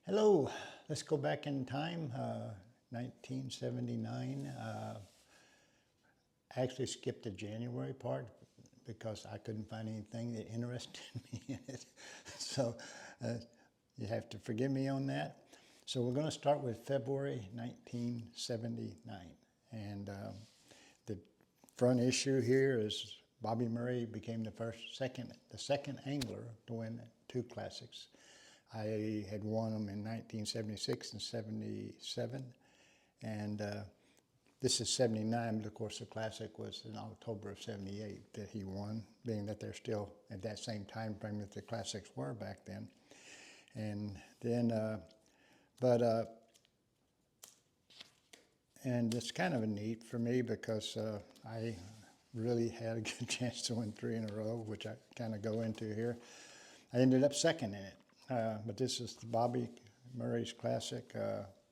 Hello, let's go back in time, 1979. I actually skipped the January part because I couldn't find anything that interested me in it. So you have to forgive me on that. So we're going to start with February 1979. And the front issue here is Bobby Murray became the second angler to win two classics. I had won them in 1976 and 77, and this is 79, but of course the classic was in October of 78 that he won, being that they're still at that same time frame that the classics were back then. And then, and it's kind of neat for me because I really had a good chance to win 3 in a row, which I kind of go into here. I ended up second in it. But this is Bobby Murray's classic,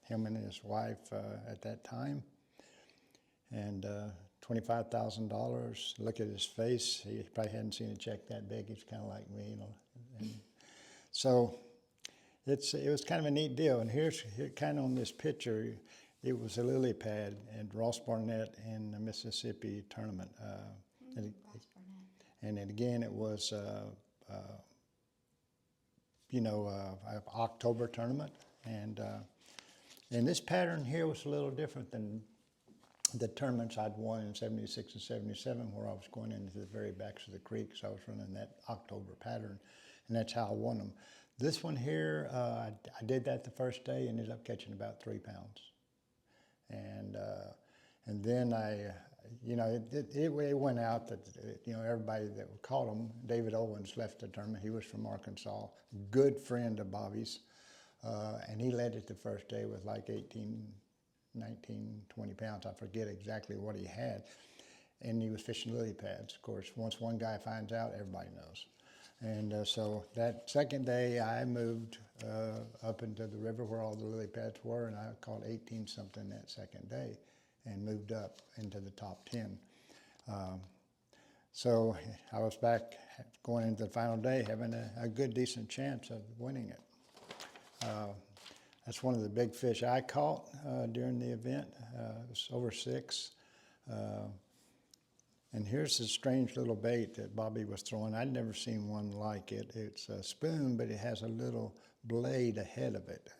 him and his wife at that time. And $25,000. Look at his face. He probably hadn't seen a check that big. He's kind of like me, you know. And so it was kind of a neat deal. And here, kind of on this picture, it was a lily pad and Ross Barnett in the Mississippi tournament. And then again, it was October tournament, and this pattern here was a little different than the tournaments I'd won in 76 and 77, where I was going into the very backs of the creek, so I was running that October pattern, and that's how I won them. This one here, I did that the first day, and ended up catching about 3 pounds, and then it went out that, everybody that caught him, David Owens left the tournament. He was from Arkansas, good friend of Bobby's. And he led it the first day with like 18, 19, 20 pounds. I forget exactly what he had. And he was fishing lily pads. Of course, once one guy finds out, everybody knows. And so that second day, I moved up into the river where all the lily pads were, and I caught 18 something that second day and moved up into the top 10. So I was back going into the final day having a good, decent chance of winning it. That's one of the big fish I caught during the event. It was over 6. And here's this strange little bait that Bobby was throwing. I'd never seen one like it. It's a spoon, but it has a little blade ahead of it.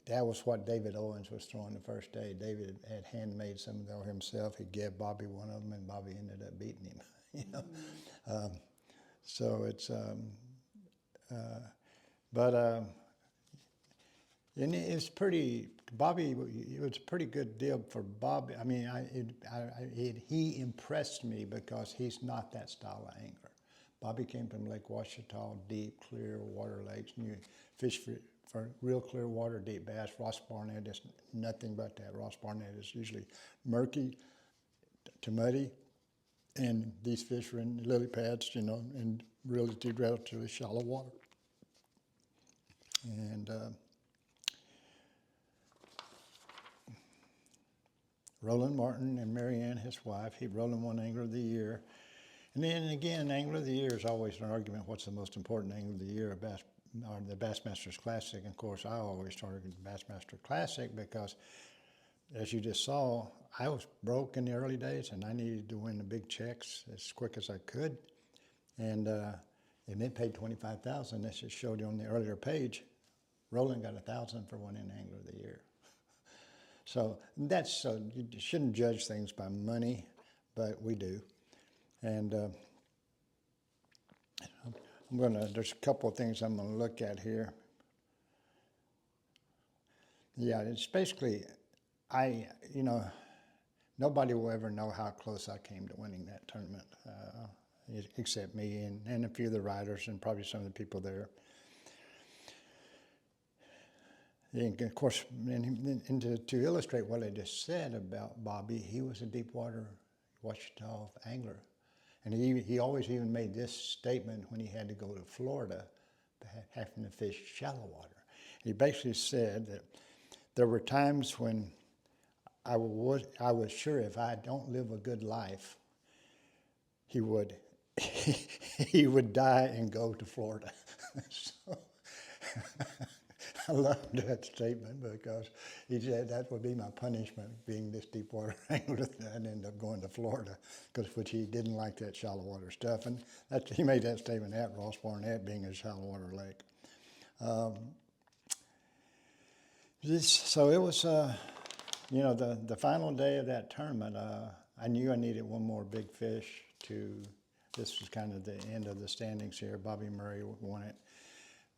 That was what David Owens was throwing the first day. David had handmade some of them himself. He gave Bobby one of them, and Bobby ended up beating him. So it's, and it's pretty. Bobby, it was a pretty good deal for Bobby. I mean, he impressed me because he's not that style of angler. Bobby came from Lake Ouachita, deep, clear water lakes, and you fish for real clear water, deep bass. Ross Barnett is nothing but that. Ross Barnett is usually murky to muddy, and these fish are in lily pads, in relatively shallow water. And Roland Martin and Marianne, his wife, Roland won Angler of the Year. And then again, Angler of the Year is always an argument. What's the most important Angler of the Year, or the BassMaster's Classic? And of course, I always target the BassMaster Classic because, as you just saw, I was broke in the early days, and I needed to win the big checks as quick as I could. And it paid $25,000. This just showed you on the earlier page. Roland got $1,000 for winning Angler of the Year. So you shouldn't judge things by money, but we do. And there's a couple of things I'm gonna look at here. Yeah, it's basically, nobody will ever know how close I came to winning that tournament, except me and a few of the riders and probably some of the people there. And of course, to illustrate what I just said about Bobby, he was a deep water Ouachita angler. And he always even made this statement when he had to go to Florida, having to fish shallow water. He basically said that there were times when I was sure if I don't live a good life, he would die and go to Florida. So I loved that statement because he said that would be my punishment, being this deep water angler, and end up going to Florida, which he didn't like that shallow water stuff. And he made that statement at Ross Barnett, being a shallow water lake. So it was, you know, the final day of that tournament, I knew I needed one more big fish to, this was kind of the end of the standings here. Bobby Murray won it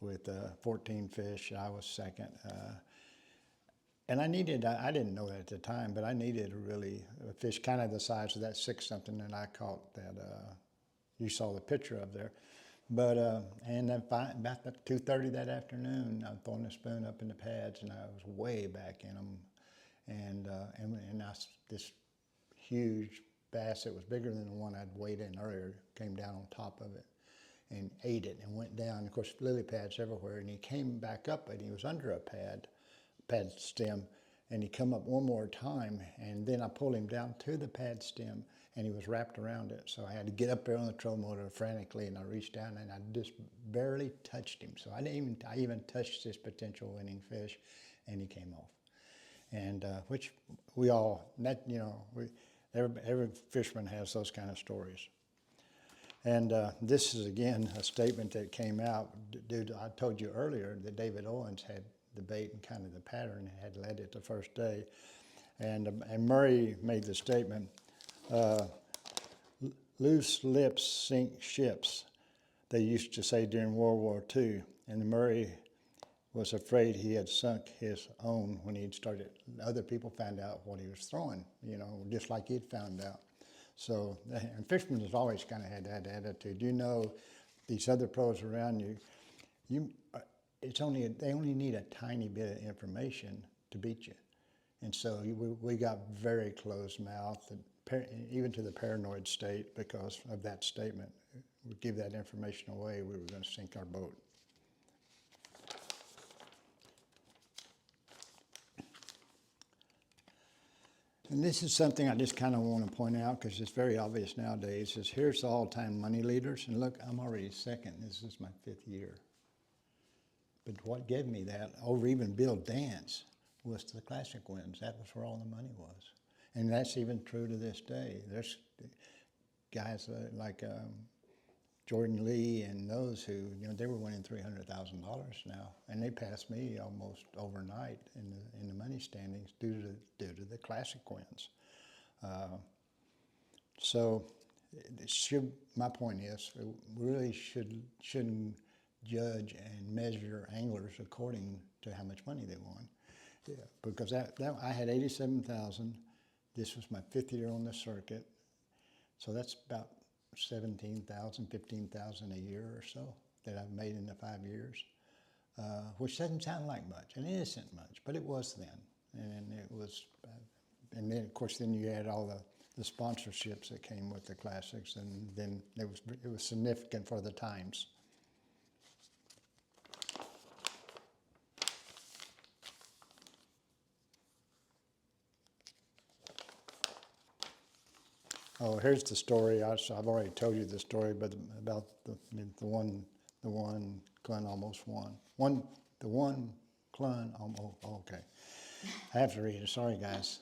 with 14 fish. I was second. And I didn't know that at the time, but I needed a fish kind of the size of that 6-something that I caught that you saw the picture of there. But, and then about 2:30 that afternoon, I'm throwing the spoon up in the pads, and I was way back in them. And this huge bass that was bigger than the one I'd weighed in earlier came down on top of it and ate it and went down. Of course, lily pads everywhere, and he came back up, and he was under a pad stem, and he come up one more time, and then I pulled him down to the pad stem, and he was wrapped around it. So I had to get up there on the troll motor frantically, and I reached down, and I just barely touched him. So I even touched this potential winning fish, and he came off. And which we all, every fisherman has those kind of stories. And this is, again, a statement that came out. Dude, I told you earlier that David Owens had the bait and kind of the pattern, had led it the first day. And Murray made the statement, loose lips sink ships, they used to say during World War II. And Murray was afraid he had sunk his own when he'd started. Other people found out what he was throwing, you know, just like he'd found out. So, and fishermen has always kind of had that attitude. You know, these other pros around you, they only need a tiny bit of information to beat you. And so we got very closed-mouthed, even to the paranoid state, because of that statement. We give that information away, we were going to sink our boat. And this is something I just kind of want to point out because it's very obvious nowadays, is here's the all-time money leaders, and look, I'm already second. This is my 5th year. But what gave me that, over even Bill Dance, was the classic wins. That was where all the money was. And that's even true to this day. There's guys like Jordan Lee and those who, you know, they were winning $300,000 now, and they passed me almost overnight in the money standings due to the classic wins. So, my point is, we really shouldn't judge and measure anglers according to how much money they won, because I had 87,000. This was my 5th year on the circuit, so that's about 17,000, 15,000 a year or so that I've made in the 5 years, which doesn't sound like much, and it isn't much, but it was then. And it was, and then of course then you had all the sponsorships that came with the classics, and then it was significant for the times. Oh, here's the story. I've already told you the story, but about the one Clunn almost won. The one Clunn almost. Oh, okay, I have to read it. Sorry, guys.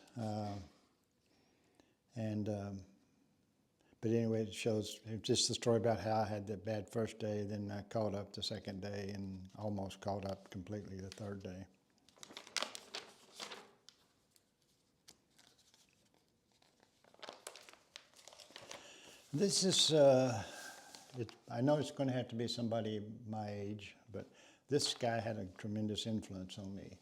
But anyway, it shows just the story about how I had the bad first day, then I caught up the second day, and almost caught up completely the third day. This is, I know it's going to have to be somebody my age, but this guy had a tremendous influence on me.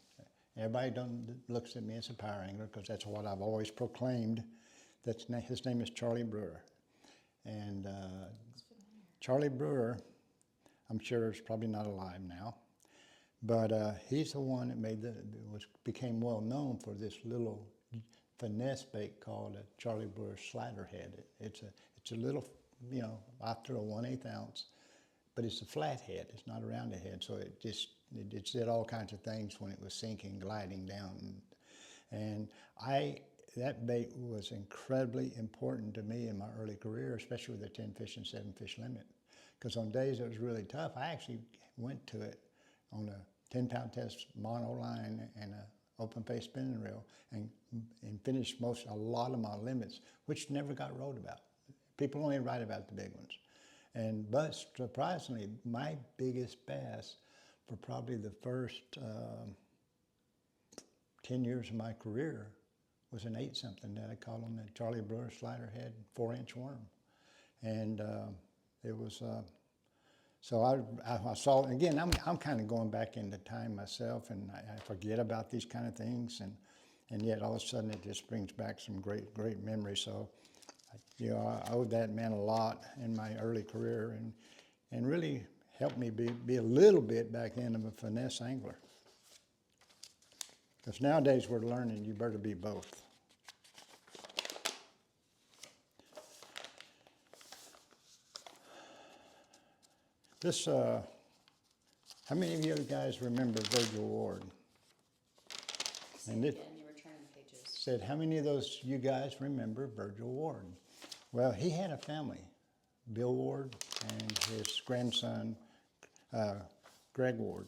Everybody looks at me as a power angler because that's what I've always proclaimed. His name is Charlie Brewer. And Charlie Brewer, I'm sure is probably not alive now, but he's the one that became well known for this little finesse bait called a Charlie Brewer slider head. It's a little, you know, after a 1/8 ounce, but it's a flat head. It's not a rounded head, so it did all kinds of things when it was sinking, gliding down, and that bait was incredibly important to me in my early career, especially with the 10 fish and 7 fish limit, because on days it was really tough, I actually went to it on a 10-pound test mono line and a open face spinning reel, and finished a lot of my limits, which never got wrote about. People only write about the big ones. But surprisingly, my biggest bass for probably the first 10 years of my career was an 8-something that I caught on the Charlie Brewer slider head 4-inch worm. And it was, so I saw, again, I'm kind of going back into time myself, and I forget about these kind of things, and yet all of a sudden it just brings back some great memories. So, you know, I owe that man a lot in my early career, and really helped me be a little bit back then of a finesse angler. Because nowadays we're learning you better be both. This, how many of you guys remember Virgil Ward? And this, you were turning pages. Said, how many of those you guys remember Virgil Ward? Well, he had a family, Bill Ward and his grandson, Greg Ward.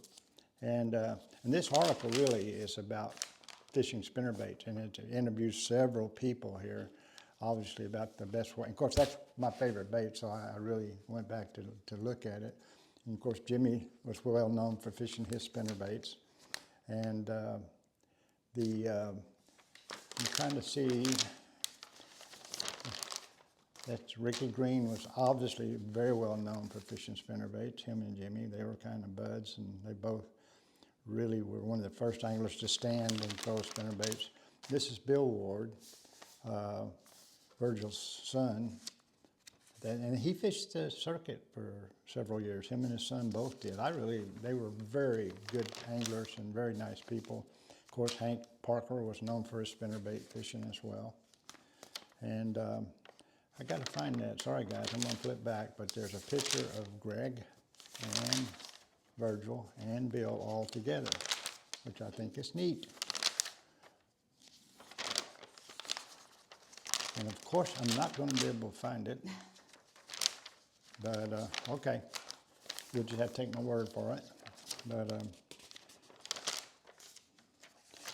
And this article really is about fishing spinnerbaits, and it interviews several people here, obviously about the best way. Of course, that's my favorite bait, so I really went back to look at it. And of course, Jimmy was well known for fishing his spinnerbaits. And I'm trying to see, that's Ricky Green was obviously very well known for fishing spinnerbaits. Him and Jimmy, they were kind of buds, and they both really were one of the first anglers to stand and throw spinnerbaits. This is Bill Ward, Virgil's son, and he fished the circuit for several years. Him and his son both did. They were very good anglers and very nice people. Of course, Hank Parker was known for his spinnerbait fishing as well. And I got to find that. Sorry, guys, I'm going to flip back, but there's a picture of Greg and Virgil and Bill all together, which I think is neat. And of course, I'm not going to be able to find it, but okay, you'll just have to take my word for it. But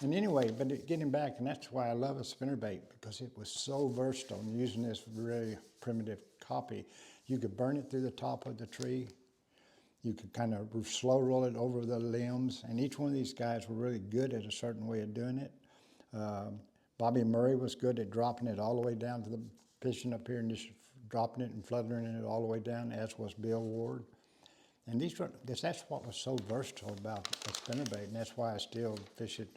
and anyway, but getting back, and that's why I love a spinnerbait, because it was so versatile. And using this really primitive copy, you could burn it through the top of the tree. You could kind of slow roll it over the limbs, and each one of these guys were really good at a certain way of doing it. Bobby Murray was good at dropping it all the way down to the fishing up here and just dropping it and fluttering it all the way down, as was Bill Ward. And that's what was so versatile about a spinnerbait, and that's why I still fish it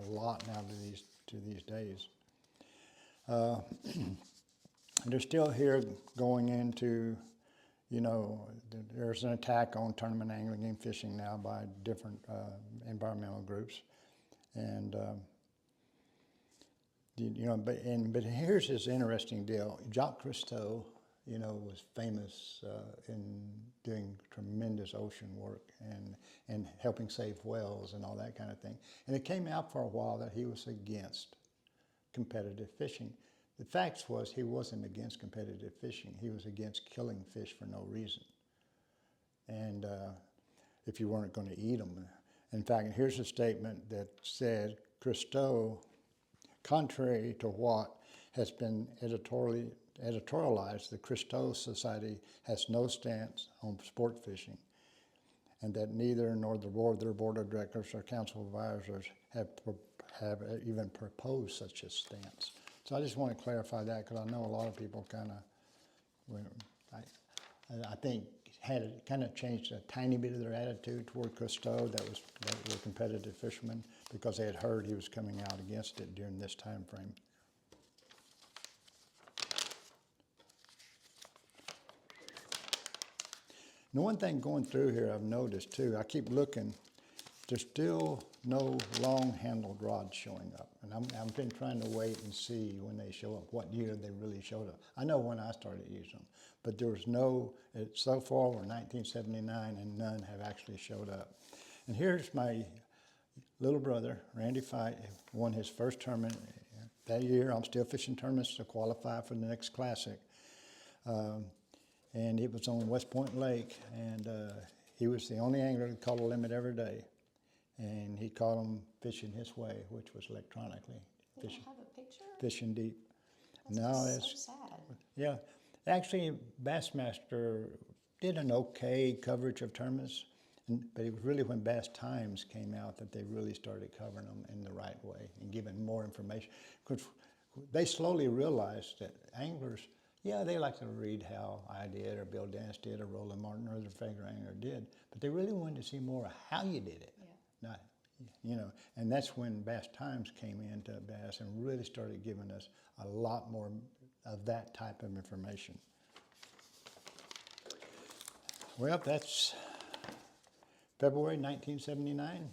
a lot now to these days. They're still here going into, you know, there's an attack on tournament angling and fishing now by different environmental groups, and you know, but here's this interesting deal. Jacques Cousteau, you know, was famous in doing tremendous ocean work and helping save whales and all that kind of thing. And it came out for a while that he was against competitive fishing. The fact was, he wasn't against competitive fishing. He was against killing fish for no reason. And if you weren't going to eat them. In fact, here's a statement that said, Cousteau, contrary to what has been editorialized, the Cousteau Society has no stance on sport fishing, and that neither nor their board of directors or council of advisors have even proposed such a stance. So I just want to clarify that, because I know a lot of people kind of, I think, had kind of changed a tiny bit of their attitude toward Cousteau that were competitive fishermen, because they had heard he was coming out against it during this time frame. And one thing going through here I've noticed too, I keep looking, there's still no long-handled rods showing up. And I've been trying to wait and see when they show up, what year they really showed up. I know when I started using them, but there was no, so far we're 1979 and none have actually showed up. And here's my little brother, Randy Fight, won his first tournament that year. I'm still fishing tournaments to qualify for the next classic. And it was on West Point Lake, and he was the only angler that caught a limit every day. And he caught them fishing his way, which was electronically. They don't have a picture? Fishing deep. That's No, just so sad. yeah. Actually, Bassmaster did an okay coverage of tournaments, but it was really when Bass Times came out that they really started covering them in the right way and giving more information. Because they slowly realized that anglers, yeah, they like to read how I did, or Bill Dance did, or Roland Martin, or the Fager angler did, but they really wanted to see more of how you did it. Yeah. Not, you know, and that's when Bass Times came into Bass and really started giving us a lot more of that type of information. Well, that's February 1979.